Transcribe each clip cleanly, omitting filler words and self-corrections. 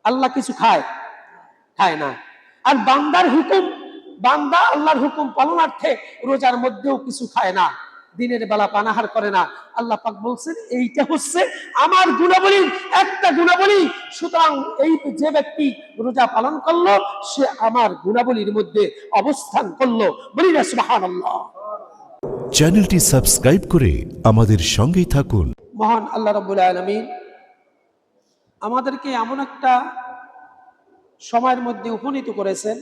আল্লাহ কিছু খায়? খায় না। আর বান্দার হুকুম, বান্দা আল্লাহর হুকুম পালনার্থে রোজার মধ্যেও কিছু খায় না, দিনের বেলা পানাহার করে না। আল্লাহ পাক বলছেন এইটা হচ্ছে আমার গুণাবলী, একটা গুণাবলী। সুতরাং এই যে ব্যক্তি রোজা পালন করলো সে আমার গুণাবলীর মধ্যে অবস্থান করলো। বলি না সুবহানাল্লাহ। চ্যানেলটি সাবস্ক্রাইব করে আমাদের সঙ্গেই থাকুন। মহান আল্লাহ রাব্বুল আলামিন আমাদেরকে এমন একটা সময়ের মধ্যে উপনীত করেছেন,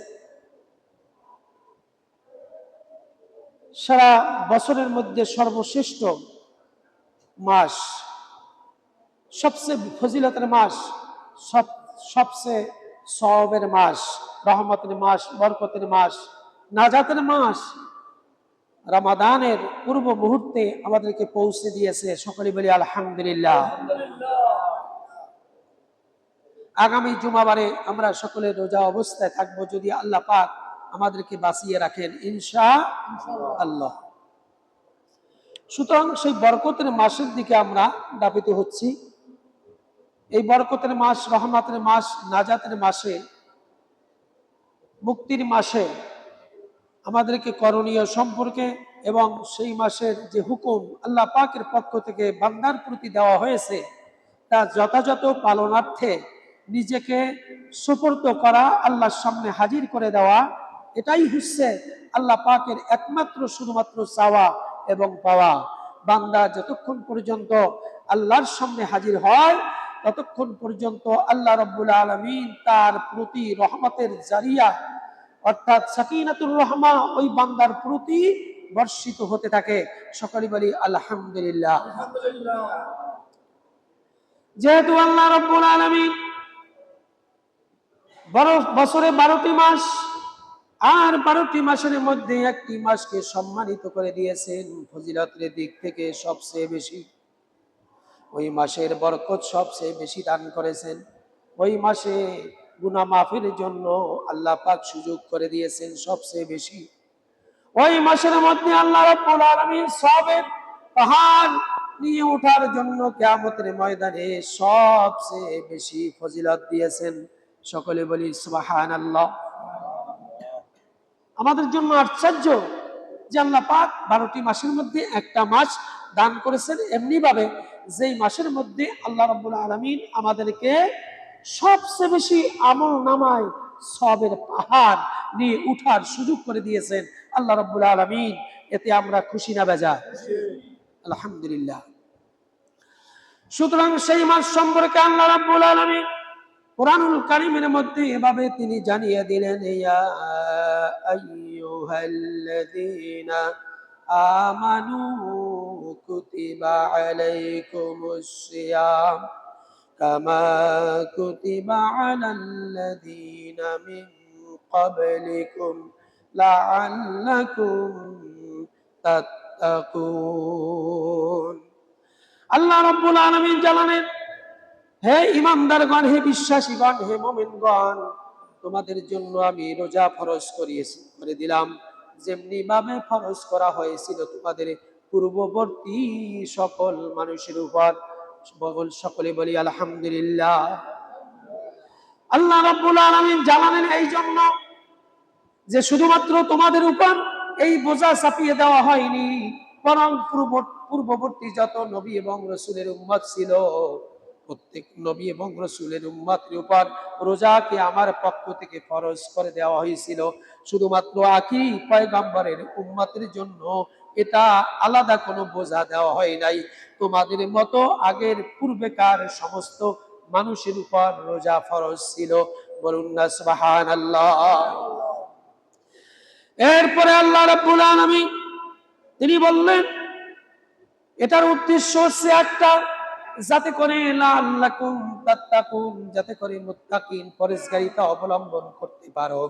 সারা বছরের মধ্যে সর্বশ্রেষ্ঠ মাস, সবচেয়ে ফজিলতের মাস, সবচেয়ে সওয়াবের মাস, রহমতের মাস, বরকতের মাস, নাজাতের মাস রমাদানের পূর্ব মুহূর্তে আমাদেরকে পৌঁছে দিয়েছে। সকলে বলি আলহামদুলিল্লাহ। আগামী জুমাবারে আমরা সকলে রোজা অবস্থায় থাকবো যদি আল্লাহ পাক আমাদেরকে বাঁচিয়ে রাখেন ইনশাআল্লাহ। সুতরাং সেই বরকতের মাসের দিকে আমরা ধাবিত হচ্ছি। এই বরকতের মাস, রহমতের মাস, নাজাতের মাসে, মুক্তির মাসে আমাদেরকে করণীয় সম্পর্কে এবং সেই মাসের যে হুকুম আল্লাহ পাকের পক্ষ থেকে বান্দার প্রতি দেওয়া হয়েছে তা যথাযথ পালনার্থে নিজেকে সুপর্দ করা, আল্লাহর সামনে হাজির করে দেওয়া, এটাই হচ্ছে আল্লাহ পাকের একমাত্র শুধুমাত্র চাওয়া এবং পাওয়া। বান্দা যতক্ষণ পর্যন্ত আল্লাহর সামনে হাজির হয় ততক্ষণ পর্যন্ত আল্লাহ রাব্বুল আলামিন তার প্রতি রহমতের জারিয়া অর্থাৎ সাকিনাতুর রহমা ওই বান্দার প্রতি বর্ষিত হতে থাকে। সকলে বলি আলহামদুলিল্লাহ। যেহেতু আল্লাহ রাব্বুল আলামিন বছরে 12টি মাস, আর 12টি মাসের মধ্যে একটি মাসকে সম্মানিত করে দিয়েছেন ফজিলতের দিক থেকে সবচেয়ে বেশি, ওই মাসের বরকত সবচেয়ে বেশি দান করেছেন। ওই মাসে গুনাহ মাফের জন্য আল্লাহ পাক সুযোগ করে দিয়েছেন সবচেয়ে বেশি। ওই মাসের মধ্যে আল্লাহ রাব্বুল আলামিন সওয়াবের পাহাড় নিয়ে ওঠার জন্য কিয়ামতের ময়দানে সবচেয়ে বেশি ফজিলত দিয়েছেন। সকলে বলি সুবহানাল্লাহ। আমাদের জন্য আশ্চর্য যে আল্লাহ পাক 12টি মাসের মধ্যে একটা মাস দান করেছেন এমনি ভাবে যেই মাসের মধ্যে আল্লাহ রাব্বুল আলামিন আমাদেরকে সবচেয়ে বেশি আমল নামায় সওয়াবের পাহাড় নিয়ে উঠার সুযোগ করে দিয়েছেন আল্লাহ রাব্বুল আলামিন। এতে আমরা খুশি না বেজার? আলহামদুলিল্লাহ। সুতরাং সেই মাস সম্পর্কে আল্লাহ রাব্বুল আলামিন কুরআনুল কারীমের মধ্যে এভাবে তিনি জানিয়ে দিলেন, ইয়া আইয়ুহাল্লাযীনা আমানু কুতিবা আলাইকুমুস সিয়াম কামা কুতিবা আলাল্লাযীনা মিন ক্বাবলিকুম লাআল্লাকুম তাত্তাকুন। আল্লাহ রাব্বুল আলামিন জানালেন, হে ঈমানদারগণ, হে বিশ্বাসীগণ, হে মুমিনগণ, তোমাদের জন্য আমি রোজা ফরজ করে দিলাম যেমনি ভাবে ফরজ করা হয়েছিল তোমাদের পূর্ববর্তী সকল মানুষের উপর। সকলে বলি আলহামদুলিল্লাহ। আল্লাহ রাব্বুল আলামিন জানালেন এই জন্য যে শুধুমাত্র তোমাদের উপর এই বোঝা চাপিয়ে দেওয়া হয়নি, বরং পূর্ববর্তী যত নবী এবং রাসূলের উম্মত ছিল প্রত্যেক নবী এবং রাসূলের উম্মতের উপর রোজাকে আমার পক্ষ থেকে ফরজ করে দেওয়া হয়েছিল। শুধুমাত্র আখিরি পয়গম্বরের উম্মতের জন্য এটা আলাদা কোনো বোঝা দেওয়া হয় নাই। তোমাদের মতো আগের পূর্বেকার সমস্ত মানুষের উপর রোজা ফরজ ছিল। বলুন না সুবহানাল্লাহ। এরপরে আল্লাহ রাব্বুল আলামিন তিনি বললেন এটার উদ্দেশ্য হচ্ছে একটা, যাতে করে লাআল্লাকুম তাত্তাকুন, যাতে করে মুত্তাকিন পরহেজগারিতা অবলম্বন করতে পারো।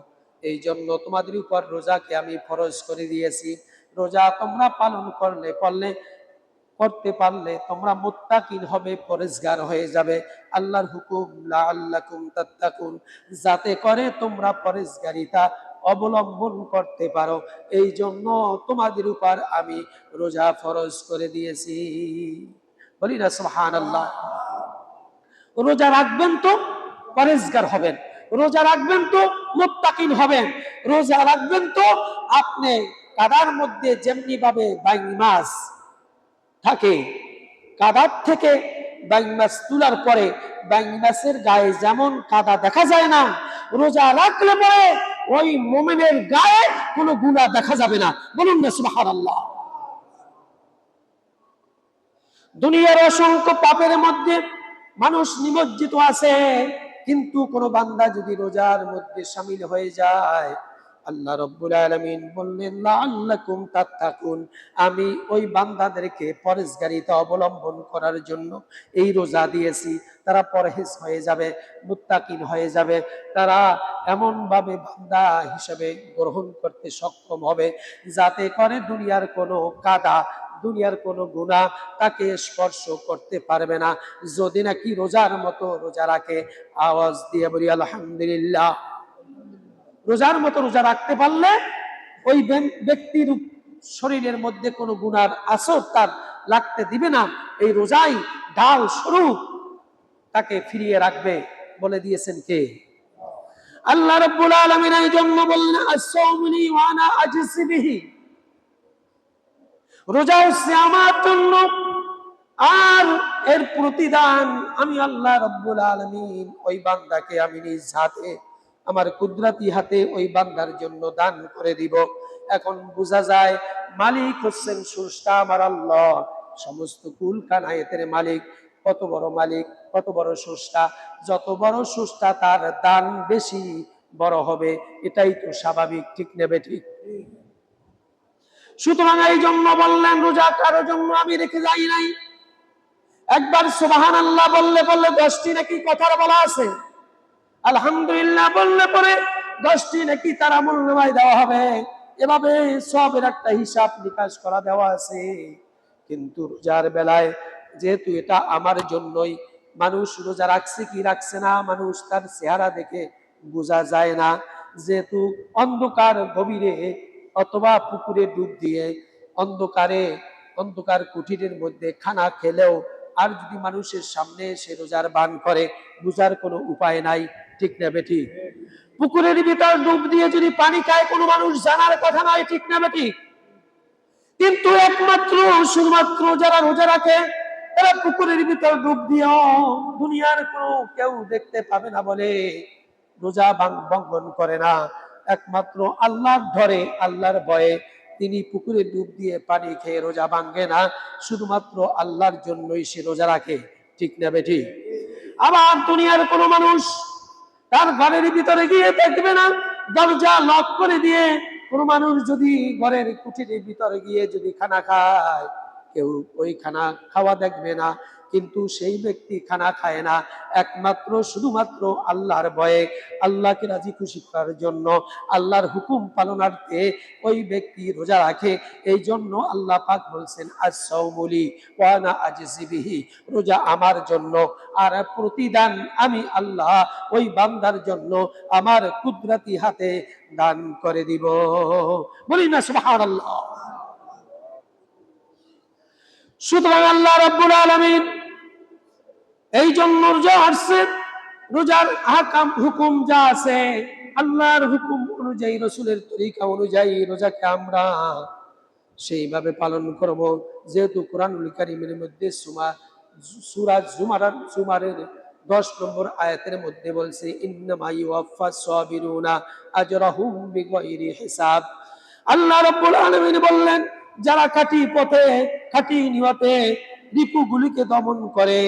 এই জন্য তোমাদের উপর রোজাকে আমি ফরজ করে দিয়েছি। রোজা তোমরা পালন করতে পারলে তোমরা মুত্তাকিন হবে, পরহেজগার হয়ে যাবে। আল্লাহর হুকুম লাআল্লাকুম তাত্তাকুন, যাতে করে তোমরা পরহেজগারিতা অবলম্বন করতে পারো। এই জন্য তোমাদের উপর আমি রোজা ফরজ করে দিয়েছি। বলি না সুবহানাল্লাহ। রোজা রাখবেন তো পরেজগার হবেন, রোজা রাখবেন তো মুত্তাকিন হবেন, রোজা রাখবেন তো আপনি কাদার মধ্যে যেমনি ভাবে বাইং মাছ থাকে, কাদার থেকে বাইং মাছ তোলার পরে বাইং মাছের গায়ে যেমন কাদা দেখা যায় না, রোজা রাখলে পরে ওই মুমিনের গায়ে কোনো গুনাহ দেখা যাবে না। বলুন না সুবহানাল্লাহ। দুনিয়ার অসংখ্য পাপের মধ্যে মানুষ নিমজ্জিত আছে, কিন্তু কোন বান্দা যদি রোজার মধ্যে শামিল হয়ে যায়, আল্লাহ রাব্বুল আলামিন বললেন লাআল্লাকুম তাত্তাকুন, আমি ওই বান্দাদেরকে পরহেজগারিতা অবলম্বন করার জন্য এই রোজা দিয়েছি। তারা পরহেজ হয়ে যাবে, মুত্তাকিন হয়ে যাবে, তারা এমন ভাবে বান্দা হিসেবে গ্রহণ করতে সক্ষম হবে যাতে করে দুনিয়ার কোনো কাদা, দুনিয়ার কোনো গুনাহ তাকে স্পর্শ করতে পারবে না, যদি নাকি রোজার মতো রোজা রাখে। আওয়াজ দিয়ে বলি আলহামদুলিল্লাহ। রোজার মতো রোজা রাখতে পারলে ওই ব্যক্তির শরীরের মধ্যে কোনো গুনার আসর তার লাগতে দিবে না, এই রোজাই ঢাল স্বরূপ তাকে ফিরিয়ে রাখবে। বলে দিয়েছেন কে? আল্লাহ রাব্বুল আলামিন। এই জন্য বললেন আস-সাওমু লি ওয়া আনা আজজি বিহি, রোজা হচ্ছে আমার জন্য আর এর প্রতিদান আমি আল্লাহ রাব্বুল আলামিন ওই বান্দাকে আমি নিজ হাতে, আমার কুদরতি হাতে ওই বান্দার জন্য দান করে দিব। এখন বোঝা যায় মালিক হচ্ছেন স্রষ্টা আমার আল্লাহ, সমস্ত কুল কানায়াতের মালিক। কত বড় মালিক, কত বড় স্রষ্টা, যত বড় স্রষ্টা তার দান বেশি বড় হবে, এটাই তো স্বাভাবিক, ঠিক নেবে ঠিক। সুতরাং এই জন্য বললেন রোজা কারোর জন্য আমি রেখে যাই নাই। একবার সুবহানাল্লাহ বললে 10টি নাকি কথার বলা আছে, আলহামদুলিল্লাহ বললে পরে 10টি নাকি তার আমলনামায় দেওয়া হবে, এভাবে সবের একটা হিসাব নিকাশ করা দেওয়া আছে। কিন্তু রোজার বেলায় যেহেতু এটা আমার জন্যই, মানুষ রোজা রাখছে কি রাখছে না মানুষ তার চেহারা দেখে বোঝা যায় না। যেহেতু অন্ধকার গভীরে অথবা পুকুরে ডুব দিয়ে অন্ধকার কুঠিরের মধ্যে খানা খেলেও আর যদি মানুষের সামনে সে রোজার বান করে, বুঝার কোনো উপায় নাই, ঠিক না বেটি? পুকুরের ভিতর ডুব দিয়ে যদি পানি খায় কোনো মানুষ জানার কথা নয়, ঠিক না বেটি? কিন্তু একমাত্র শুধুমাত্র যারা রোজা রাখে এরা পুকুরের ভিতর ডুব দিয়েও দুনিয়ার কোনো কেউ দেখতে পাবে না বলে রোজা ভঙ্গন করে না। একমাত্র আল্লাহর ধরে, আল্লাহর ভয়ে তিনি পুকুরে ডুব দিয়ে পানি খেয়ে রোজা ভাঙ্গে না, শুধুমাত্র আল্লাহর জন্যই সে রোজা রাখে, ঠিক না বেটি? আবার দুনিয়ার কোনো মানুষ তার ঘরের ভিতরে গিয়ে দেখবে না, দরজা লক করে দিয়ে কোনো মানুষ যদি ঘরের কুঠিরের ভিতরে গিয়ে যদি খানা খায়, কেউ ওই খানা খাওয়া দেখবে না, কিন্তু সেই ব্যক্তি খানা খায় না একমাত্র শুধুমাত্র আল্লাহর ভয়ে, আল্লাহকে রাজি খুশি করার জন্য, আল্লাহর হুকুম পালনার্থে ওই ব্যক্তি রোজা রাখে। এই জন্য আল্লাহ পাক বলছেন আস-সাওমু লি ওয়া আনা আজজি বিহি, রোজা আমার জন্য আর প্রতিদান আমি আল্লাহ ওই বান্দার জন্য আমার কুদরতি হাতে দান করে দিব। বলি না সুবহানাল্লাহ। সুতরাং আল্লাহ রাব্বুল আলামিন এই জন্য রোজা আসছে, রোজার আহকাম হুকুম যা আছে আল্লাহর হুকুম অনুযায়ী, রাসূলের তরিকা অনুযায়ী রোজাকে আমরা সেইভাবে পালন করব। যেহেতু কোরআনুল কারীমের মধ্যে সূরা জুমারের 10 নম্বর আয়াতের মধ্যে বলছে ইন্নামা ইউওয়াফাস সাবিরুনা আজরাহুম বিগাইরি হিসাব। আল্লাহ রাব্বুল আলামিন বললেন যারা খাঁটি পথে, খাঁটি নিয়তে রিপুগুলিকে দমন করে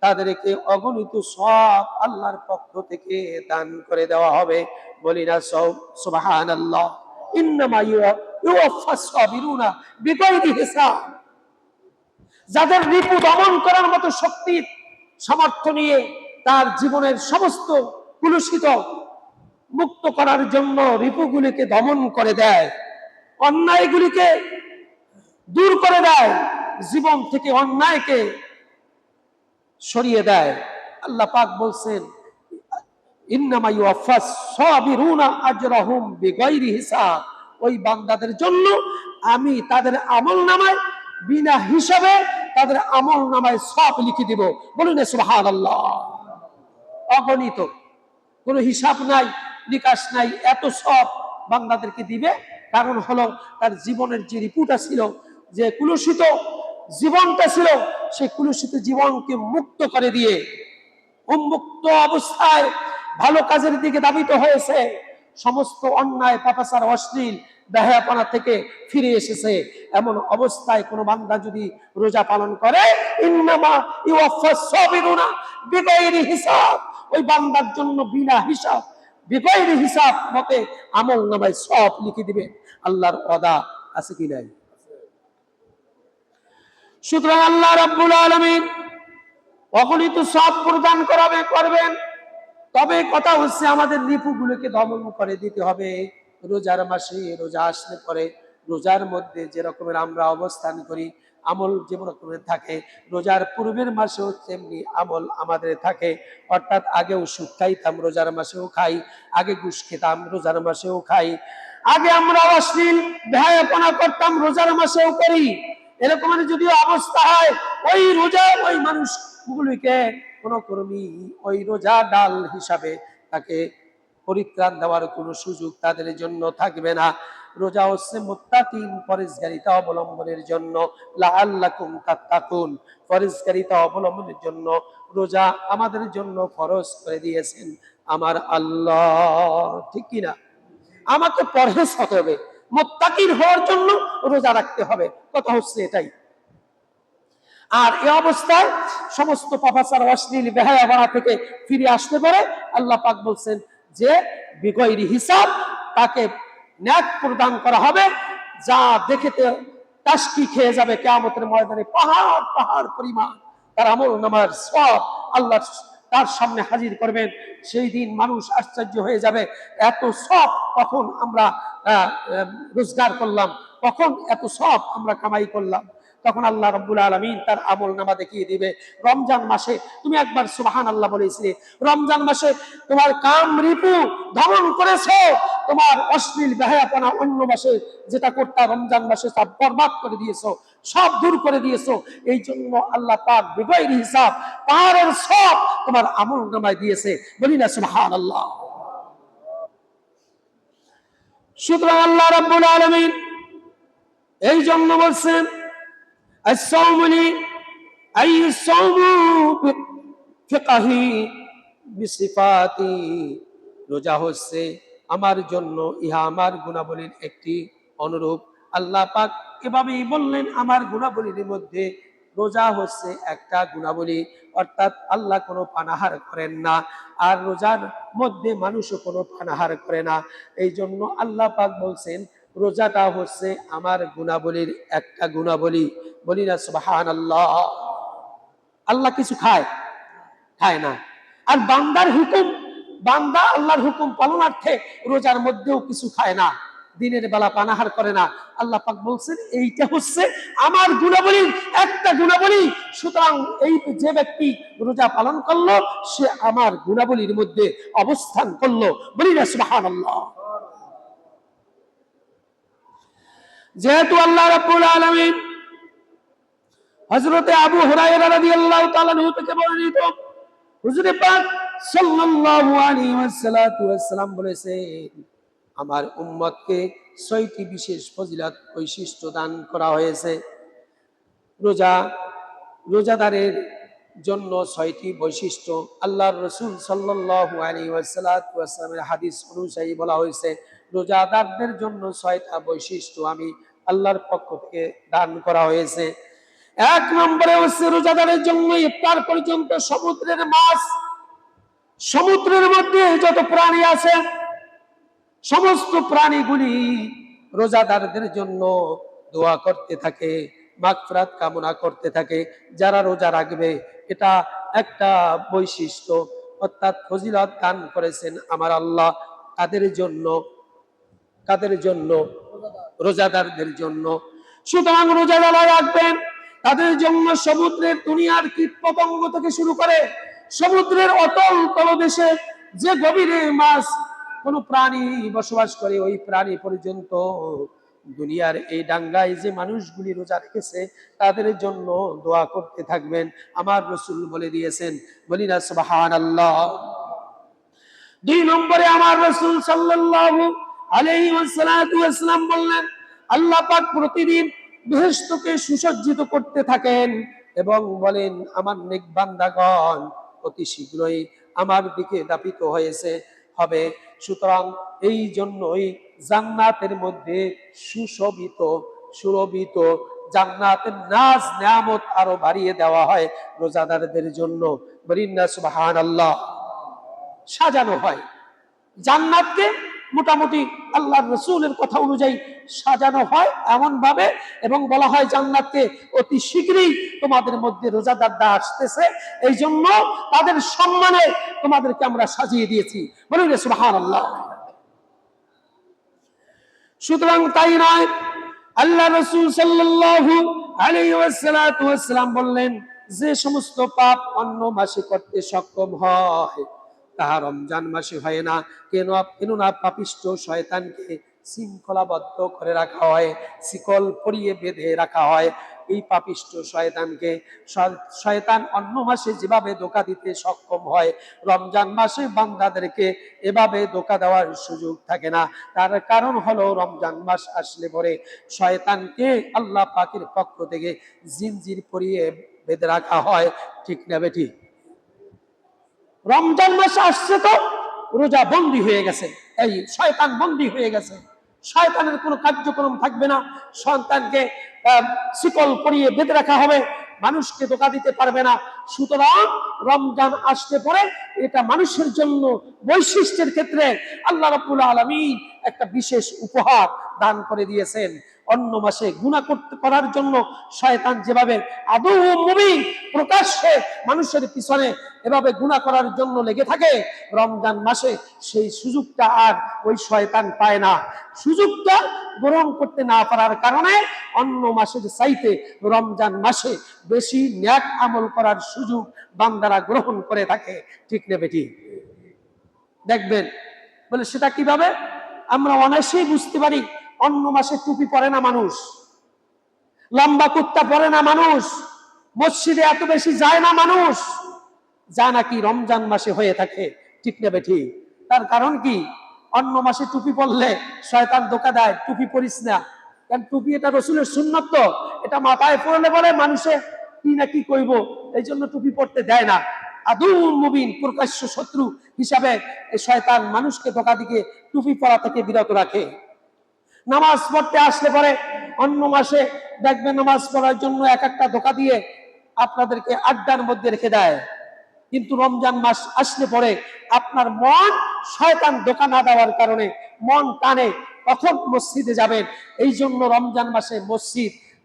তাদেরকে অগণিত সওয়াব আল্লাহর পক্ষ থেকে দান করে দেওয়া হবে। বলি না সুবহানাল্লাহ। ইন্নামা ইউওয়াফাস সাবিরুনা বিগাইরি হিসাব। যাদের রিপু দমন করার মতো শক্তি সামর্থ্য নিয়ে তার জীবনের সমস্ত কুলুষিত মুক্ত করার জন্য রিপুগুলিকে দমন করে দেয়, অন্যায়গুলিকে দূর করে দেয়, জীবন থেকে অন্যায়কে সরিয়ে দেয়। আল্লাহ পাক বলছেন ইন্নামা ইউওয়াফাস সাবিরুনা আজরাহুম বিগাইরি হিসাব, ওই বান্দাদের জন্য আমি তাদের আমলনামায় বিনা হিসাবে তাদের আমলনামায় সওয়াব লিখে দিব। বলুন সুবহানাল্লাহ। অগণিত, কোনো হিসাব নাই, নিকাশ নাই, এত সব বান্দাদেরকে দিবে। কারণ হলো তার জীবনের যে রিপুটা ছিল, যে কুলুষিত জীবনটা ছিল, সেই কুলুষিত জীবনকে মুক্ত করে দিয়ে উন্মুক্ত অবস্থায় ভালো কাজের দিকে ধাবিত হয়েছে, সমস্ত অন্যায় পাপাচার অশ্লীল বেহায়াপনা থেকে ফিরে এসেছে। এমন অবস্থায় কোন বান্দা যদি রোজা পালন করে, ইন্নামা ইউওয়াফাস সাবিরুনা বিগাইরি হিসাব, ওই বান্দার জন্য বিনা হিসাব, বিগাইরি হিসাব মতে আমল নামায় সব লিখে দিবেন। আল্লাহর ওয়াদা আছে কি নাই? সুতরাং আল্লাহ রাব্বুল আলামিন অগণিত সব প্রদান করবেন। তবে কথা হচ্ছে আমাদের রিপুগুলোকে দমন করে দিতে হবে। রোজার মাসে, রোজা আসলে পরে রোজার মধ্যে যে রকমের আমরা অবস্থান করি, আমল যে রকমের থাকে, রোজার পূর্বের মাসেও তেমনি আমল আমাদের থাকে। অর্থাৎ আগেও সুদ খাইতাম, রোজার মাসেও খাই। আগে ঘুষ খেতাম, রোজার মাসেও খাই। আগে আমরা অশ্লীল বেহায়াপনা করতাম, রোজার মাসেও করি। এরকমের যদি অবস্থা হয়, ওই রোজা ওই মানুষগুলিকে কোন কর্মী ওই রোজা ডাল হিসাবে তাকে পরিত্রাণ দেওয়ার কোনো সুযোগ তাদের জন্য থাকবে না। রোজা হচ্ছে মুত্তাকিন, পরেজগারিতা অবলম্বনের জন্য, লাআল্লাকুম তাত্তাকুন, পরেজগারিতা অবলম্বনের জন্য রোজা আমাদের জন্য ফরজ করে দিয়েছেন আমার আল্লাহ। ঠিক কিনা? আমাকে পরহেজ হতে হবে, মুত্তাকিন হওয়ার জন্য রোজা রাখতে হবে। কথা হচ্ছে এটাই। আর এই অবস্থায় সমস্ত পাপাচার অশ্লীল বেহায়াপনা থেকে ফিরে আসতে পারে। আল্লাহ পাক বলছেন যে বিগয়রি হিসাব তাকে ন্যাক প্রদান করা হবে, যা দেখেতে তাসকি খেয়ে যাবে কিয়ামতের ময়দানে পাহাড় পাহাড় পরিমাণ তার আমল নামার সব আল্লাহ তার সামনে হাজির করবেন। সেই দিন মানুষ আশ্চর্য হয়ে যাবে, এত সব কখন আমরা রোজগার করলাম, কখন এত সব আমরা কামাই করলাম। তখন আল্লাহ রাব্বুল আলামিন তার আমল নামা দেখিয়ে দিবে। রমজান মাসে তুমি একবার সুবহানাল্লাহ বলেছিলে, রমজান মাসে তোমার কাম রিপু দমন করেছো, তোমার অশ্লীল বেহায়াপনা অন্য মাসে যেটা করতা রমজান মাসে সব বরবাদ করে দিয়েছো, সব দূর করে দিয়েছো। এই জন্য আল্লাহ পাক বিগয়রি হিসাব পাহাড়ের সব তোমার আমল নামায় দিয়েছে। বলি না সুবহানাল্লাহ। সুতরাং আল্লাহ রাব্বুল আলামিন এই জন্য বলছেন الصوم لي أي الصوم فقهي بصفاتي, রোজা হচ্ছে আমার জন্য, ইহা আমার গুণাবলীর একটি অনুরূপ। আল্লাহ পাক এভাবেই বললেন আমার গুণাবলীর মধ্যে রোজা হচ্ছে একটা গুণাবলী। অর্থাৎ আল্লাহ কোনো পানাহার করেন না, আর রোজার মধ্যে মানুষও কোনো পানাহার করে না। এই জন্য আল্লাহ পাক বলছেন রোজাটা হচ্ছে আমার গুণাবলীর একটা গুণাবলী। বলি না সুবহানাল্লাহ। আল্লাহ কিছু খায়? খায় না। আর বান্দার হুকুম, বান্দা আল্লাহর হুকুম পালনার্থে রোজার মধ্যেও কিছু খায় না, দিনের বেলা পানাহার করে না। আল্লাহ পাক বলছেন এইটা হচ্ছে আমার গুণাবলীর একটা গুণাবলী। সুতরাং এই যে ব্যক্তি রোজা পালন করলো সে আমার গুণাবলীর মধ্যে অবস্থান করলো। বলি না সুবহানাল্লাহ। যেহেতু আল্লাহ রাব্বুল আলামিন হযরতে আবু হুরায়রা রাদিয়াল্লাহু তাআলা থেকে বর্ণিত, হুজুর পাক সাল্লাল্লাহু আলাইহি ওয়াসাল্লাম বলেছেন আমার উম্মতকে 6টি বিশেষ ফজিলত বৈশিষ্ট্য দান করা হয়েছে। রোজাদারের জন্য 6টি বৈশিষ্ট্য আল্লাহর রাসূল সাল্লাল্লাহু আলাইহি ওয়াসাল্লামের হাদিস অনুযায়ী বলা হয়েছে রোজাদারদের জন্য 6টা বৈশিষ্ট্য আমি আল্লাহর পক্ষ থেকে দান করা হয়েছে। 1 নম্বরে হচ্ছে রোজাদারের জন্য ইফতার পর্যন্ত সমুদ্রের মাছ, সমুদ্রের মধ্যে যত প্রাণী আছে সমস্ত প্রাণীগুলি রোজাদারদের জন্য দোয়া করতে থাকে, মাগফিরাত কামনা করতে থাকে। যারা রোজা রাখবে এটা একটা বৈশিষ্ট্য, অর্থাৎ ফজিলত দান করেছেন আমার আল্লাহ কাদের জন্য? রোজাদারদের জন্য। সুতরাং রোজা যারা রাখবেন তাদের জন্য সমুদ্রের দুনিয়ার কীট পতঙ্গ থেকে শুরু করে সমুদ্রের অতল তলদেশে যে গভীরে মাছ কোন প্রাণী বসবাস করে ওই প্রাণী পর্যন্ত দুনিয়ার এই ডাঙ্গায় যে মানুষগুলি রোজা রেখেছে তাদের জন্য দোয়া করতে থাকবেন। আমার রাসূল বলে দিয়েছেন, বলি না সুবহানাল্লাহ। দুই নম্বরে আমার রাসূল সাল্লাল্লাহু আলাইহি ওয়াসাল্লাম বললেন, আল্লাহ পাক প্রতিদিন বেহেশতকে সুসজ্জিত করতে থাকেন এবং বলেন, আমার নেক বান্দাগণ অতি শীঘ্রই আমার দিকে দাপিত হবে। সুতরাং এই জন্যই জান্নাতের মধ্যে সুরভিত জান্নাতের নাজ নিয়ামত আরো বাড়িয়ে দেওয়া হয় রোজাদারদের জন্য। বলেন না সুবহানাল্লাহ। সাজানো হয় জান্নাতকে, মোটামুটি আল্লাহর রাসূলের কথা অনুযায়ী সাজানো হয় এমন ভাবে, এবং বলা হয় জান্নাতকে অতি শীঘ্রই তোমাদের মধ্যে রোজাদাররা আসতেছে, এই জন্য তাদের সম্মানে তোমাদেরকে আমরা সাজিয়ে দিয়েছি। বলুন সুবহানাল্লাহ। সুতরাং তাই নয়, আল্লাহ রাসূল সাল্লাল্লাহু আলাইহি ওয়াসাল্লাম বললেন, যে সমস্ত পাপ অন্য মাসে করতে সক্ষম হয় তাহা রমজান মাসে হয় না। কেননা পাপিষ্ঠ শয়তানকে শৃঙ্খলাবদ্ধ করে রাখা হয়, শিকল পরিয়ে বেঁধে রাখা হয়। এই পাপিষ্ঠ শয়তানকে শয়তান অন্য মাসে যেভাবে ধোঁকা দিতে সক্ষম হয়, রমজান মাসে বান্দাদেরকে এভাবে ধোঁকা দেওয়ার সুযোগ থাকে না। তার কারণ হলো রমজান মাস আসলে পরে শয়তানকে আল্লাহ পাকের পক্ষ থেকে জিনজির পরিয়ে বেঁধে রাখা হয়। ঠিক না বেঠিক? রমজান মাস আসছে তো রোজা বন্দী হয়ে গেছে, এই শয়তান বন্দী হয়ে গেছে, শয়তানের কোনো কার্যক্রম থাকবে না, সন্তানকে শিকল পরিয়ে বেঁধে রাখা হবে, মানুষকে ধোঁকা দিতে পারবে না। সুতরাং রমজান আসতে পরে এটা মানুষের জন্য বৈশিষ্ট্যের ক্ষেত্রে আল্লাহ রাব্বুল আলামিন একটা বিশেষ উপহার দান করে দিয়েছেন। অন্য মাসে গুনাহ করার জন্য শয়তান যেভাবে আদৌ মুবিন প্রকাশ্যে মানুষের পিছনে এভাবে গুনাহ করার জন্য লেগে থাকে, রমজান মাসে সেই সুযোগটা আর ওই শয়তান পায় না। সুযোগটা গ্রহণ করতে না পারার কারণে অন্য মাসের চাইতে রমজান মাসে বেশি নেক আমল করার সুযোগ বান্দারা গ্রহণ করে থাকে। ঠিক না বেটি? দেখবেন, বলে সেটা কিভাবে আমরা অনায়াসেই বুঝতে পারি। অন্য মাসে টুপি পরে না মানুষ, লম্বা কুর্তা পরে না মানুষ, মসজিদে এত বেশি যায় না মানুষ, যা নাকি রমজান মাসে হয়ে থাকে। ঠিক না বেঠি? তার কারণ কি? অন্য মাসে টুপি পরলে শয়তান ধোঁকা দেয়, টুপি পরিস না, কারণ টুপি এটা রাসূলের সুন্নাত, তো এটা মাথায় পড়লে পরে মানুষে কি না কি কইব, এই জন্য টুপি পড়তে দেয় না। আদৌ মুবিন প্রকাশ্য শত্রু হিসাবে এই শয়তান মানুষকে ধোঁকা দিয়ে টুপি পরা থেকে বিরত রাখে। নামাজ পড়তে আসলে পরে অন্য মাসে দেখবেন নামাজ পড়ার জন্য এক একটা ধোঁকা দিয়ে আপনাদেরকে আড্ডার মধ্যে রেখে দেয়, কিন্তু রমজান মাস আসলে পরে আপনার মন শয়তান ধোঁকা না দেওয়ার কারণে মন টানে কখন মসজিদে যাবেন। এই জন্য রমজান মাসে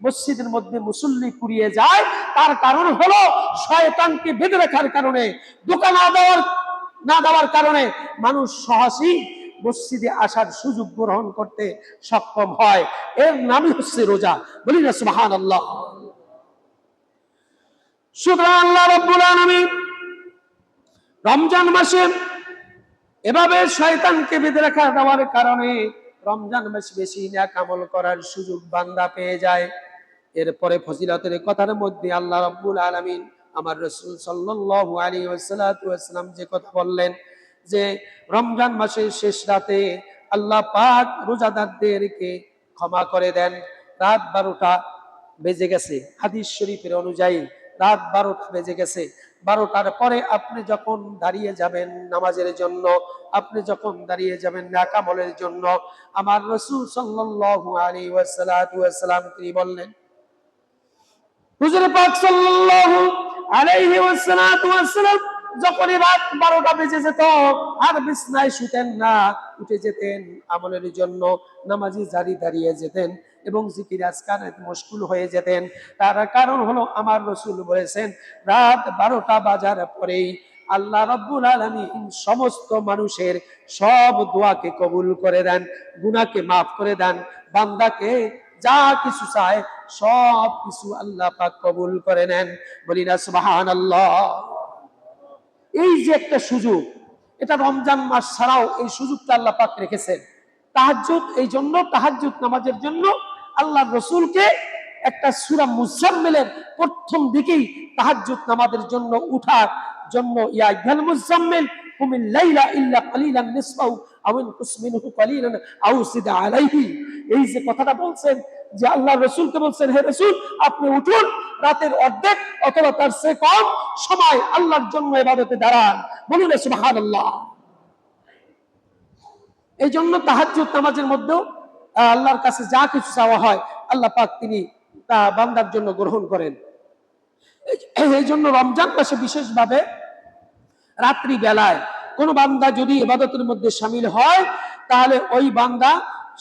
মসজিদের মধ্যে মুসল্লি কুড়িয়ে যায়, তার কারণ হলো শয়তানকে বেঁধে রাখার কারণে, ধোঁকা না দেওয়ার কারণে মানুষ সহজেই মসজিদে আসার সুযোগ গ্রহণ করতে সক্ষম হয়। এর নামই হচ্ছে রোজা। বলি না সুবহানাল্লাহ। সুতরাং আল্লাহ রাব্বুল আলামিন রমজান মাসে এভাবে শয়তানকে বেঁধে রাখা দেওয়ার কারণে রমজান মাসে বেশি নেক আমল করার সুযোগ বান্দা পেয়ে যায়। এরপরে ফজিলতের কথার মধ্যে আল্লাহ রাব্বুল আলামিন আমার রাসূল সাল্লাল্লাহু আলাইহি ওয়াসাল্লাম যে কথা বললেন যে রমজান মাসের শেষ রাতে আল্লাহ পাক রোজাদারদেরকে ক্ষমা করে দেন। রাত 12টা বেজে গেছে, হাদিস শরীফের অনুযায়ী রাত 12টা বেজে গেছে। 12টার পরে আপনি যখন দাঁড়িয়ে যাবেন নামাজের জন্য, আপনি যখন দাঁড়িয়ে যাবেন নেক আমলের জন্য, আমার রাসূল সাল্লাল্লাহু আলাইহি ওয়াসাল্লাম তিনি বললেন, হুজুর পাক সাল্লাল্লাহু আলাইহি ওয়াসাল্লাম যখনই রাত 12টা বেজে যেত আর বিছনায় শুতেন না, উঠে যেতেন আমলের জন্য, নামাজি জারি দাঁড়িয়ে যেতেন এবং জিকির আজকারে মশগুল হয়ে যেতেন। তার কারণ হলো আমার রাসূল বলেছেন, রাত 12টা বাজার পরেই আল্লাহ রাব্বুল আলামিন সমস্ত মানুষের সব দোয়াকে কবুল করে দেন, গুনাহকে মাফ করে দেন, বান্দাকে যা কিছু চায় সব কিছু আল্লাহ পাক কবুল করে নেন। বলি না সুবহানাল্লাহ। এই যে একটা সুযোগ, এটা রমজান মাস ছাড়াও এই সুযোগটা আল্লাহ পাক রেখেছেন। তাহাজ্জুদ, এই জন্য তাহাজ্জুদ নামাজের জন্য আল্লাহ রাসূলকে একটা সূরা মুজাম্মিলের প্রথম দিকেই তাহাজ্জুদ নামাজের জন্য উঠার জন্য ইয়া আইয়ুহাল মুজাম্মিল কুমিল লাইলা ইল্লা কালিলান নিসফাহু আও ইনকুস মিনহু কালিলান আও জিদ আলাইহি। এই যে কথাটা বলছেন, যে আল্লাহ রাসূলকে বলছেন, হে রাসূল আপনি উঠুন, রাতের অর্ধেক অথবা তার চেয়ে কম সময় আল্লাহর জন্য ইবাদতে দাঁড়ান। বলুন সুবহানাল্লাহ। এই জন্য তাহাজ্জুদ নামাজের মধ্যেও আল্লাহর কাছে যা কিছু চাওয়া হয় আল্লাহ পাক তিনি তা বান্দার জন্য গ্রহণ করেন। এই জন্য রমজান মাসে বিশেষভাবে রাত্রি বেলায় কোন বান্দা যদি ইবাদতের মধ্যে শামিল হয়, তাহলে ওই বান্দা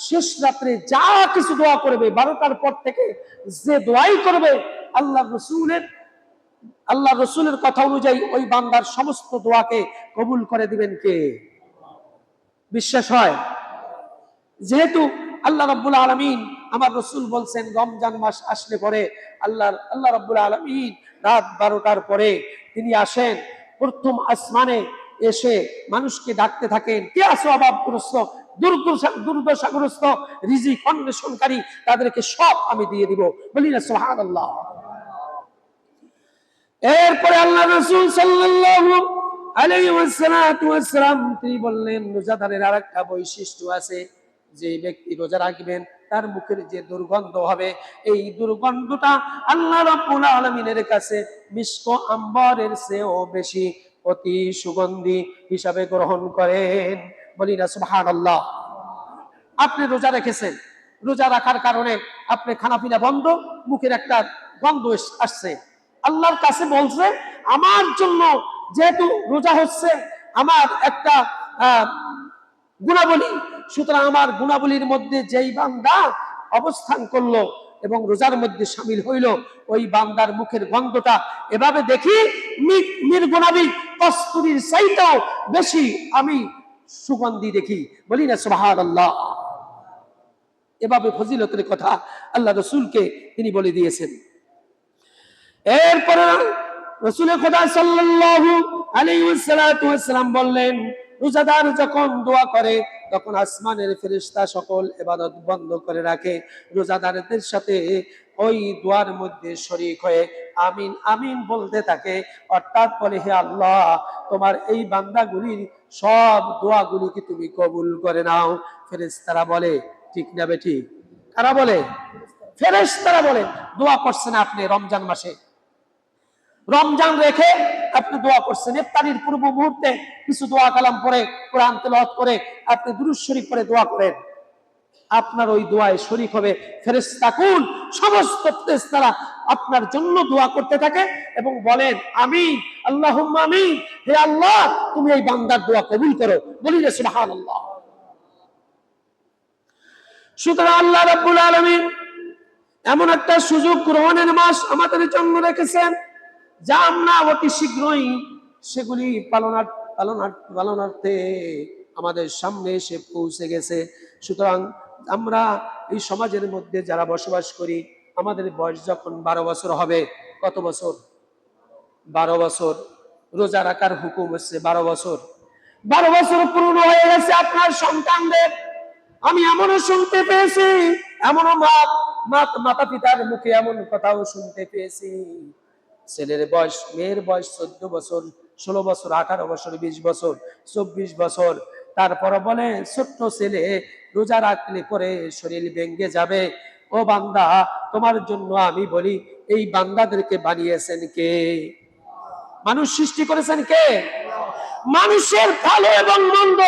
শেষ রাত্রে যা কিছু দোয়া করবে, 12টার পর থেকে যে দোয়াই করবে, আল্লাহ রসুলের কথা অনুযায়ী ওই বান্দার সমস্ত দোয়াকে কবুল করে দিবেন কে? বিশ্বাস হয়? যেহেতু আল্লাহ রাব্বুল আলামিন, আমার রসুল বলছেন, রমজান মাস আসলে পরে আল্লাহ রাব্বুল আলামিন রাত 12টার পরে তিনি আসেন, প্রথম আসমানে এসে মানুষকে ডাকতে থাকেন, কে আছো অভাবগ্রস্ত, দুর্দশাগ্রস্ত, রিজিক অন্বেষণকারী, তাদেরকে সব আমি দিয়ে দিব। বলি না সুবহানাল্লাহ। এরপরে আল্লাহ রাসূল সাল্লাল্লাহু আলাইহি ওয়াসাল্লাম তিনি বললেন, রোজাদারের আরেকটা বৈশিষ্ট্য আছে, যে ব্যক্তি রোজা রাখবেন তার মুখের যে দুর্গন্ধ হবে, এই দুর্গন্ধটা আল্লাহ রাব্বুল আলামিনের কাছে মিস্ক আম্বরের চেয়েও বেশি অতি সুগন্ধি হিসাবে গ্রহণ করেন। বলি না সুবহানাল্লাহ। আপনি রোজা রেখেছেন, রোজা রাখার কারণে আপনি খানাপিনা বন্ধ, মুখের একটা গন্ধ আসছে, আল্লাহর কাছে বলছে আমার জন্য, যেহেতু রোজা হচ্ছে আমার একটা গুণাবলী, সুতরাং আমার গুণাবলীর মধ্যে যেই বান্দা অবস্থান করলো এবং রোজার মধ্যে শামিল হইল, ওই বান্দার মুখের গন্ধটা এভাবে দেখি নির্গুণাবী কস্তুরীর চাইতেও বেশি আমি সুগন্ধি দেখি। বলি না সুবহানাল্লাহ। এভাবে ফজিলতের কথা আল্লাহ রসুলকে তিনি বলে দিয়েছেন। এরপরে রাসূল খোদা সাল্লাল্লাহু আলাইহি ওয়াসাল্লাম বললেন, রোজাদার যখন দোয়া করে তখন আসমানের ফেরেশতা সকল ইবাদত বন্ধ করে রাখে, রোজাদারদের সাথে ওই দোয়ার মধ্যে শরীক হয়ে আমিন আমিন বলতে থাকে, অর্থাৎ বলে, হে আল্লাহ তোমার এই বান্দাগুলির সব দোয়াগুলিকে তুমি কবুল করে নাও। ফেরেশতারা বলে, ঠিক না বেঠিক? কারা বলে? ফেরেশতারা বলে। দোয়া করছেন আপনি রমজান মাসে, রমজান রেখে আপনি দোয়া করছেন, ইফতারির পূর্ব মুহূর্তে কিছু দোয়া কালাম পড়ে, কোরআন তেলাওয়াত করে, আপনি দুরূদ শরীফ পড়ে দোয়া করেন, আপনার ওই দোয়ায় শরীক হবে ফেরেশতাকুল, সমস্ত ফেরেশতারা আপনার জন্য দোয়া করতে থাকে এবং বলেন আমিন, আল্লাহুম্মা আমিন, হে আল্লাহ তুমি এই বান্দার দোয়া কবুল করো। বলি না সুবহানাল্লাহ। সুতরাং আল্লাহ রাব্বুল আলামিন এমন একটা সুযোগ গ্রহণের মাস আমাদের জন্য রেখেছেন, যা আমরা অতি শীঘ্রই সেগুলি পালনার্থে আমাদের সামনে এসে পৌঁছে গেছে। সুতরাং আমরা এই সমাজের মধ্যে যারা বসবাস করি, আমাদের বয়স যখন 12 বছর হবে, কত বছর? 12 বছর। রোজা রাখার হুকুম হচ্ছে 12 বছর। 12 বছর পূর্ণ হয়ে গেছে আপনার সন্তানদের। আমি এমনও শুনতে পেয়েছি, এমনও মাতা পিতার মুখে এমন কথাও শুনতে পেয়েছি, ছেলের বয়স, মেয়ের বয়স 14 বছর, 16 বছর, 18 বছর, 20 বছর, 24 বছর, তারপর বলে ছোট্ট ছেলে রোজা রাখলে পরে শরীর ভেঙে যাবে। ও বান্দা, তোমার জন্য আমি বলি, এই বান্দাদেরকে বানিয়েছেন কে? মানুষ সৃষ্টি করেছেন কে? মানুষের ভালো এবং মন্দ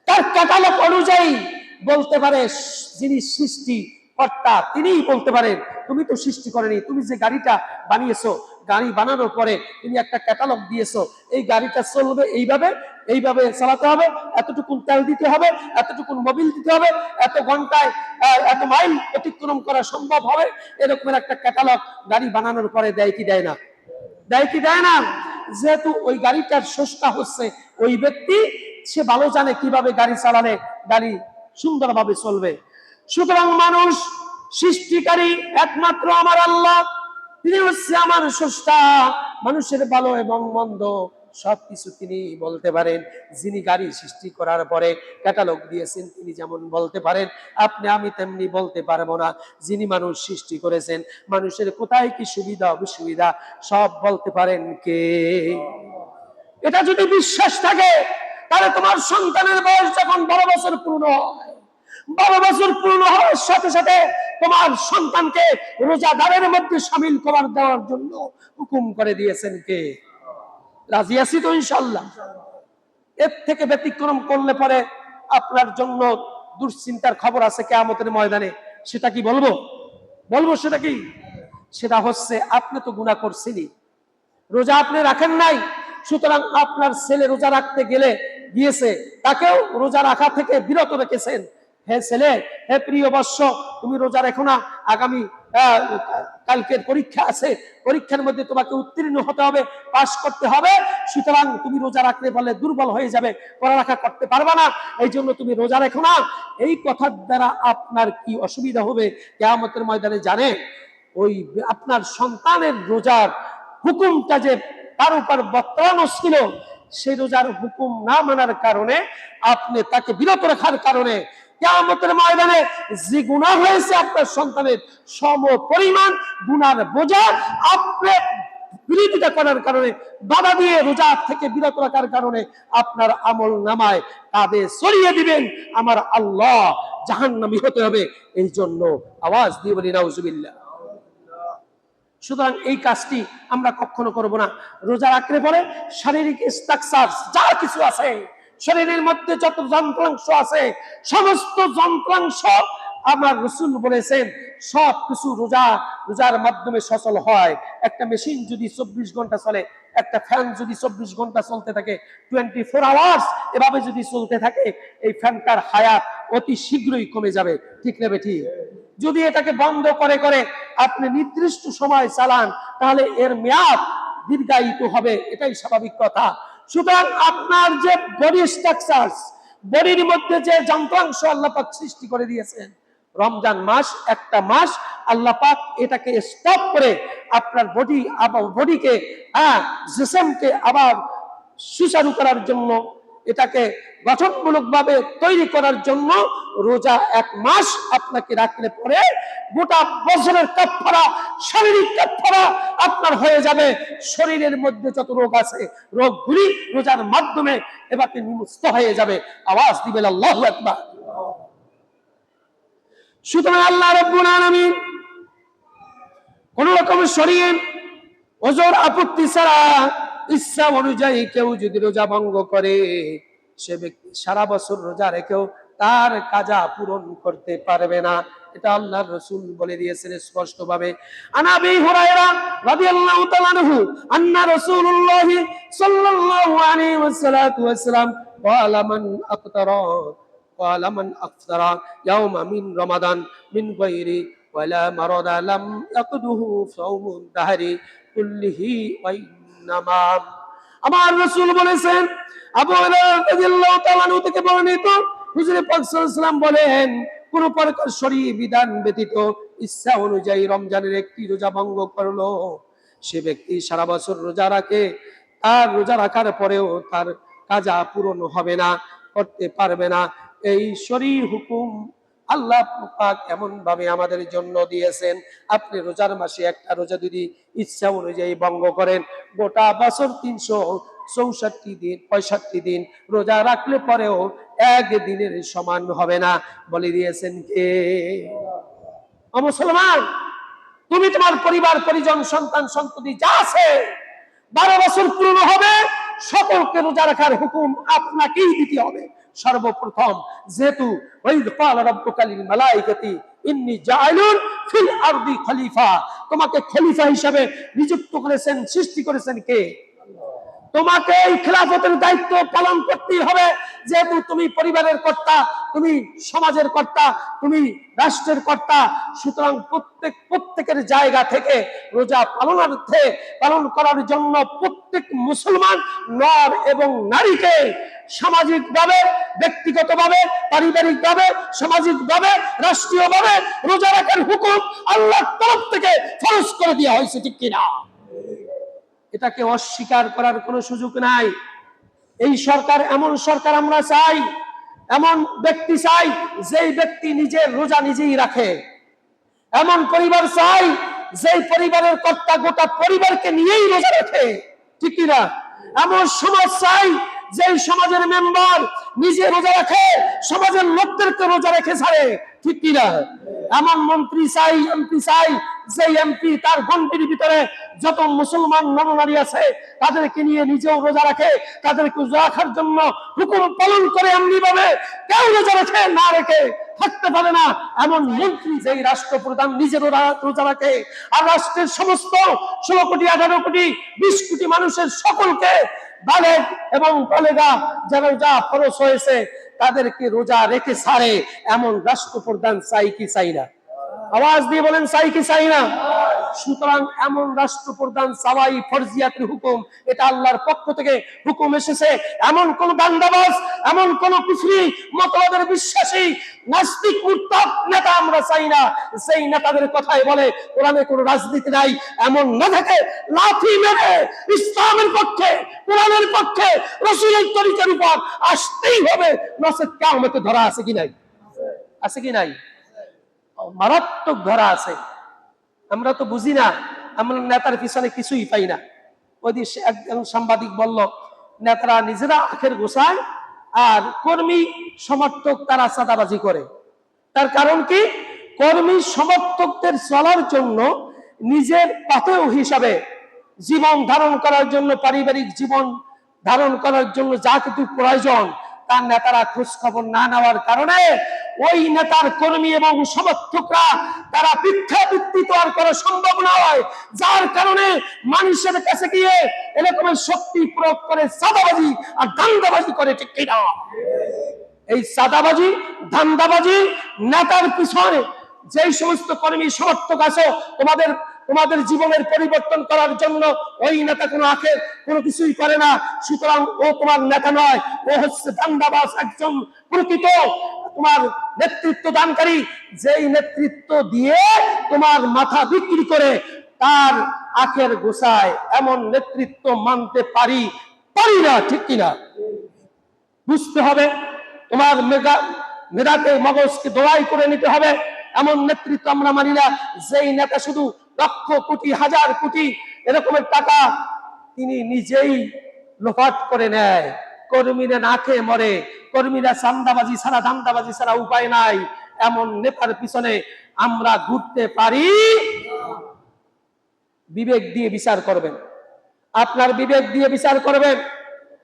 তার ক্যাটালগ অনুযায়ী বলতে পারে যিনি সৃষ্টি কর্তা, তিনিই বলতে পারেন তুমি তো সৃষ্টি করেনি, তুমি যে গাড়িটা বানিয়েছো, গাড়ি বানানোর পরে তুমি একটা ক্যাটালগ দিয়েছো, এই গাড়িটা চলবে এইভাবে, এইভাবে চালাতে হবে, এতটুকু তেল দিতে হবে, এতটুকু মোবিল দিতে হবে, এত ঘন্টায় এত মাইল অতিক্রম করা সম্ভব হবে, এরকমের একটা ক্যাটালগ গাড়ি বানানোর পরে দেয় কি দেয় না? দেয় কি দেয় না? যেহেতু ওই গাড়িটার স্রষ্টা হচ্ছে ওই ব্যক্তি, সে ভালো জানে কিভাবে গাড়ি চালালে গাড়ি সুন্দরভাবে চলবে। সুতরাং মানুষ সৃষ্টিকারী একমাত্র আমার আল্লাহ, তিনি হচ্ছে আমার স্রষ্টা। মানুষের ভালো এবং মন্দ সবকিছু তিনি বলতে পারেন। যিনি গাড়ি সৃষ্টি করার পরে ক্যাটালগ দিয়েছেন, তিনি যেমন বলতে পারেন, আপনি আমি তেমনি বলতে পারবো না। যিনি মানুষ সৃষ্টি করেছেন, মানুষের কোথায় কি সুবিধা অসুবিধা সব বলতে পারেন কে? এটা যদি বিশ্বাস থাকে, তাহলে তোমার সন্তানের বয়স যখন 12 বছর পূর্ণ হয়, 12 বছর পূর্ণ হওয়ার সাথে সাথে তোমার সন্তানকে রোজাদারের মধ্যে শামিল করার দেওয়ার জন্য হুকুম করে দিয়েছেন কে? রাজি আছি তো ইনশাআল্লাহ? এর থেকে ব্যতিক্রম করলে পরে আপনার জন্য দুশ্চিন্তার খবর আছে কিয়ামতের ময়দানে। সেটা কি বলবো? সেটা কি? সেটা হচ্ছে আপনি তো গুনাহ করছেনই, রোজা আপনি রাখেন নাই, সুতরাং আপনার ছেলে রোজা রাখতে গিয়েছে, তাকেও রোজা রাখা থেকে বিরত রেখেছেন। হে ছেলে, হে প্রিয় বৎস, তুমি রোজা রেখো না, আগামী কালকের পরীক্ষা আছে, পরীক্ষার মধ্যে তোমাকে উত্তীর্ণ হতে হবে, পাস করতে হবে, সুতরাং তুমি রোজা রাখলে বলে দুর্বল হয়ে যাবে, পড়ালেখা করতে পারবে না, এই জন্য তুমি রোজা রেখো না। এই কথার দ্বারা আপনার কি অসুবিধা হবে কিয়ামতের ময়দানে জানেন? ওই আপনার সন্তানের রোজার হুকুমটা যে তার উপর বর্তানো ছিল, সেই রোজার হুকুম না মানার কারণে, আপনি তাকে বিরত রাখার কারণে কিয়ামতের ময়দানে যে গুনাহ হয়েছে আপনার সন্তানের সম পরিমাণ গুনার বোঝা আপনি বিরোধিতা করার কারণে, বাধা দিয়ে রোজা থেকে বিরত রাখার কারণে আপনার আমল নামায় কাঁধে ছড়িয়ে দিবেন আমার আল্লাহ, জাহান্নামী হতে হবে। এই জন্য আওয়াজ দিয়ে বলি নাউজুবিল্লাহ। সুতরাং এই কাজটি আমরা কখনো করব না। রোজা রাখলে পরে শারীরিক স্ট্রাকচার যা কিছু আছে, শরীরের মধ্যে যত যন্ত্রাংশ আছে, সমস্ত যন্ত্রাংশ আমার রাসূল বলেছেন সব কিছু রোজার মাধ্যমে সচল হয়। একটা মেশিন যদি 24 ঘন্টা চলে, একটা ফ্যান যদি 24 ঘন্টা চলতে থাকে, 24 আওয়ার্স এভাবে যদি চলতে থাকে, এই ফ্যানটার হায়াত অতি শীঘ্রই কমে যাবে। ঠিক না বেঠিক? যদি এটাকে বন্ধ করে করে আপনি নির্দিষ্ট সময় চালান, তাহলে এর মেয়াদ দীর্ঘায়িত হবে, এটাই স্বাভাবিক কথা। সুতরাং আপনার যে বডি স্ট্রাকচার, বডির মধ্যে যে যন্ত্রাংশ আল্লাহ পাক সৃষ্টি করে দিয়েছেন, রমজান মাস একটা মাস আল্লাহ পাক এটাকে স্টপ করে আপনার বডিকে জিসমকে আবার সুচারু করার জন্য, এটাকে গঠনমূলক ভাবে তৈরি করার জন্য রোজা এক মাস আপনাকে রাখলে পরে গোটা বছরের কাফারা, শারীরিক কাফারা আপনার হয়ে যাবে। শরীরের মধ্যে যত রোগ আছে, রোগগুলি রোজার মাধ্যমে এবারে নিমুক্ত হয়ে যাবে। আওয়াজ দিবেন আল্লাহু আকবার। সুতরাং আল্লাহ রাব্বুল আলামিন কোন রকম শরীর ওজর আপত্তি ছাড়া ইচ্ছা অনুযায়ী কেউ যদি রোজা ভঙ্গ করে, সে ব্যক্তি সারা বছর রোজা রেখেও তার কাজা পূরণ করতে পারবে না। এটা আল্লাহর রাসূল বলে দিয়েছেন স্পষ্ট ভাবে। আনা আবি হুরায়রা রাদিয়াল্লাহু তাআলা আনহু আন্না রাসূলুল্লাহ সাল্লাল্লাহু আলাইহি ওয়াসাল্লাম ক্বালা মান আফতারা ইয়াওমা মিন রমাদান মিন গায়রি ওয়ালা মারাদা লাম ইয়াকদুহু সাওমুদ দাহরি কুল্লিহি ওয়া ইন্নামা। আমার রাসূল বলেছেন, আবু হুরায়রা রাদিয়াল্লাহু তাআলা আনহু থেকে বর্ণিত, হুজুর পাক সাল্লাল্লাহু আলাইহি ওয়াসাল্লাম বলেন, কোন প্রকার শরঈ বিধান ব্যতীত ইচ্ছা অনুযায়ী রমজানের একটি রোজা ভঙ্গ করলো, সে ব্যক্তি সারা বছর রোজা রাখে, আর রোজা রাখার পরেও তার কাজা পূরণ হবে না, করতে পারবে না। এই শরঈ হুকুম আল্লাহ পাক এমন ভাবে আমাদের জন্য দিয়েছেন। আপনি রোজার মাসে একটা রোজা যদি ইচ্ছা অনুযায়ী ভঙ্গ করেন, গোটা বছর 364 দিন 65 দিন রোজা রাখলে পরেও একদিনের সমান হবে না। বলে দিয়েছেন কে? ও মুসলমান, তুমি তোমার পরিবার পরিজন সন্তান সন্ততি যা আছে 12 বছর পূর্ণ হবে, সকলকে রোজা রাখার হুকুম আপনাকেই দিতে হবে সর্বপ্রথম। যেহেতু ওয়াইদ ক্বালা রাব্বুকা লিল মালাইকাতি ইন্নী জাইলুন ফিল আরদি খলিফা, তোমাকে খলিফা হিসেবে নিযুক্ত করেছেন, সৃষ্টি করেছেন কে? তোমাকে এই খেলাফতের দায়িত্ব পালন করতেই হবে। যেহেতু তুমি পরিবারের কর্তা, তুমি সমাজের কর্তা, তুমি রাষ্ট্রের কর্তা, সুতরাং প্রত্যেকের জায়গা থেকে রোজা পালন করার জন্য প্রত্যেক মুসলমান নর এবং নারীকে সামাজিকভাবে, ব্যক্তিগতভাবে, পারিবারিকভাবে, সামাজিকভাবে, রাষ্ট্রীয়ভাবে রোজা রাখার হুকুম আল্লাহর তরফ থেকে ফরজ করে দেওয়া হয়েছে। ঠিক কিনা? এটাকে অস্বীকার করার কোনো সুযোগ নাই। এই সরকার, এমন সরকার আমরা চাই, এমন ব্যক্তি চাই যেই ব্যক্তি নিজের রোজা নিজেই রাখে। এমন পরিবার চাই যেই পরিবারের কর্তা গোটা পরিবারকে নিয়েই রোজা রাখে। ঠিক কিনা? এমন সমাজ চাই যে সমাজের মেম্বার নিজে রোজা রাখে, সমাজের লোকদেরকে রোজা রেখে ছাড়ে, ঠিক কিনা? এমন মন্ত্রী চাই, এমপি চাই, যে এমপি তার গণ্ডির ভিতরে যত মুসলমান নরনারী আছে তাদেরকে নিয়ে নিজেও রোজা রাখে, তাদেরকে রোজা রাখার জন্য হুকুম পালন করে। এমনি ভাবে কেউ রোজা রেখে না রেখে থাকতে পারে না এমন মন্ত্রী, যেই রাষ্ট্রপ্রধান নিজের রোজা রাখে আর রাষ্ট্রের সমস্ত 16 কোটি 18 কোটি 20 কোটি মানুষের সকলকে বালেগ এবং বালেগা যারা রোজা ফরজ হয়েছে তাদেরকে রোজা রেখে ছাড়ে, এমন রাষ্ট্রপ্রধান চাই কি চাই না? আওয়াজ দিয়ে বলেন, চাই কি চাই না? সুতরাং এমন রাষ্ট্রপ্রধান চাওয়াই ফরজিয়াতের হুকুম, এটা আল্লাহর পক্ষ থেকে হুকুম এসেছে। এমন কোন দান্দাবাজ, এমন কোন কুফরি মতবাদের বিশ্বাসী নাস্তিক মুরতাদ নেতা আমরা চাই না। সেই নেতাদের কথাই বলে কোরআনে কোনো রাজনীতি নাই, এমন না থাকে লাথি মেরে ইসলামের পক্ষে, কোরআনের পক্ষে, রাসূলের তরিকার উপর আসতেই হবে, নচেত কিয়ামতে ধরা আছে কি নাই? আছে কি নাই? মারাত্মক ধরা আছে। আমরা তো বুঝি না, আমরা নেতার পিছনে কিছুই পাই না। ওই দিন একজন সাংবাদিক বলল, নেতারা নিজেরা আখের গোছায় আর কর্মী সমর্থক তারা চাঁদাবাজি করে। তার কারণ কি? কর্মী সমর্থকদের চলার জন্য, নিজের পাথেয় হিসাবে জীবন ধারণ করার জন্য, পারিবারিক জীবন ধারণ করার জন্য যা কিছু প্রয়োজন তার নেতারা খোঁজ খবর না নেওয়ার কারণে ওই নেতার কর্মী এবং সমর্থকরা তারা ভিক্ষাবৃত্তি তো আর করা সম্ভব নয়, যার কারণে মানুষের কাছে গিয়ে এরকমের শক্তি প্রয়োগ করে চাঁদাবাজি আর দান্দাবাজি করে, ঠিক কিনা? এই চাঁদাবাজি ধান্দাবাজি নেতার পিছনে যেই সমস্ত কর্মী সমর্থক আছে, তোমাদের জীবনের পরিবর্তন করার জন্য ওই নেতা কোনো আখের কোনো কিছুই করে না। সুতরাং ও তোমার নেতা নয়, ও হচ্ছে দান্দাবাজ, একজন প্রকৃত তোমার নেতৃত্ব দানকারী, যেই নেতৃত্ব দিয়ে তোমার মাথা বিক্রি করে তার আখের গোছায়। এমন নেতৃত্ব মানতে পারি না, ঠিক কিনা? বুঝতে হবে, তোমার মেধাকে মগজকে দোলাই করে নিতে হবে। এমন নেতৃত্ব আমরা মানি না, যেই নেতা শুধু লক্ষ কোটি হাজার কোটি এরকমের টাকা তিনি নিজেই লোপাট করে নেয়, কর্মীরা না খেয়ে মরে, কর্মীরা চাঁদাবাজি ছাড়া দান্দাবাজি ছাড়া উপায় নাই। এমন নেতার পিছনে আমরা ঘুরতে পারি? বিবেক দিয়ে বিচার করবেন, আপনার বিবেক দিয়ে বিচার করবেন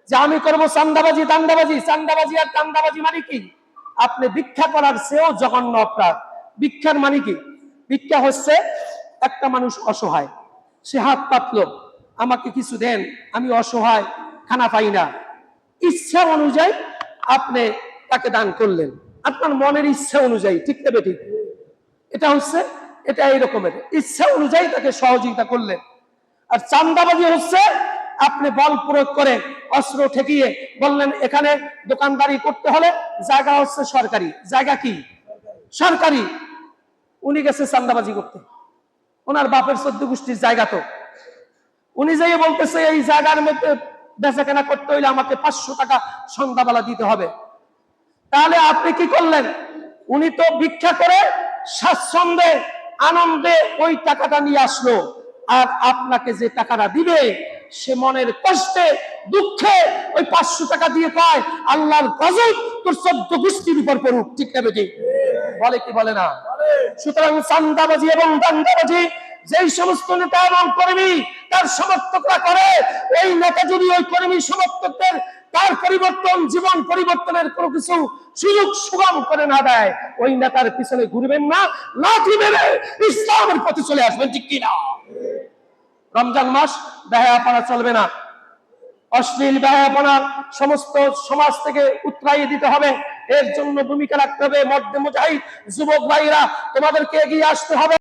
যে আমি করবো চাঁদাবাজি দান্দাবাজি। চাঁদাবাজি আর দান্দাবাজি মানে কি? আপনি ভিক্ষা করার চেয়েও জঘন্য অপরাধ। ভিক্ষার মানে কি? ভিক্ষা হচ্ছে একটা মানুষ অসহায়, সে হাত পাতলো, আমাকে কিছু দেন, আমি অসহায়, খানা পাই না, ইচ্ছা অনুযায়ী আপনি তাকে দান করলেন, আপনার মনের ইচ্ছা অনুযায়ী, ঠিক না বেঠিক? এটা এই রকমের ইচ্ছা অনুযায়ী তাকে সহযোগিতা করলেন। আর চাঁদাবাজি হচ্ছে আপনি বল প্রয়োগ করে অস্ত্র ঠেকিয়ে বললেন এখানে দোকানদারি করতে হলে জায়গা হচ্ছে সরকারি, জায়গা কি সরকারি, উনি গেছে চাঁদাবাজি করতে, ওনার বাপের 14 গোষ্ঠীর জায়গা, তো উনি যাই বলতেছে এই জায়গার মধ্যে বেচাকেনা করতে হইলে আমাকে 500 টাকা সন্ধ্যাবেলা দিতে হবে। তাহলে আপনি কি করলেন? উনি তো ভিক্ষা করে স্বাচ্ছন্দ্যে আনন্দে ওই টাকাটা নিয়ে আসলো, আর আপনাকে যে টাকাটা দিবে সে মনের কষ্টে দুঃখে ওই 500 টাকা দিয়ে কয় আল্লাহর গজব তোর 14 গোষ্ঠীর উপর পড়ুক, ঠিক না বেটি? বলে কি বলে না? সুতরাং চাঁদাবাজি এবং দান্দাবাজি যেই সমস্ত নেতা এবং কর্মী তার সমর্থকরা করে, ওই নেতা যদি ওই কর্মী সমর্থকদের তার পরিবর্তন, জীবন পরিবর্তনের কোনো কিছু সুযোগ সুগম করে না দেয়, ওই নেতার পিছনে ঘুরবেন না, লাঠি মেরে ইসলামের পথে চলে আসবেন, ঠিক কিনা? রমজান মাস বেহায়াপনা চলবে না, অশ্লীল বেহায়াপনা সমস্ত সমাজ থেকে উৎরাইয়ে দিতে হবে। এর জন্য ভূমিকা রাখতে হবে মর্দে মুজাহিদ যুবক ভাইরা, তোমাদেরকে এগিয়ে আসতে হবে।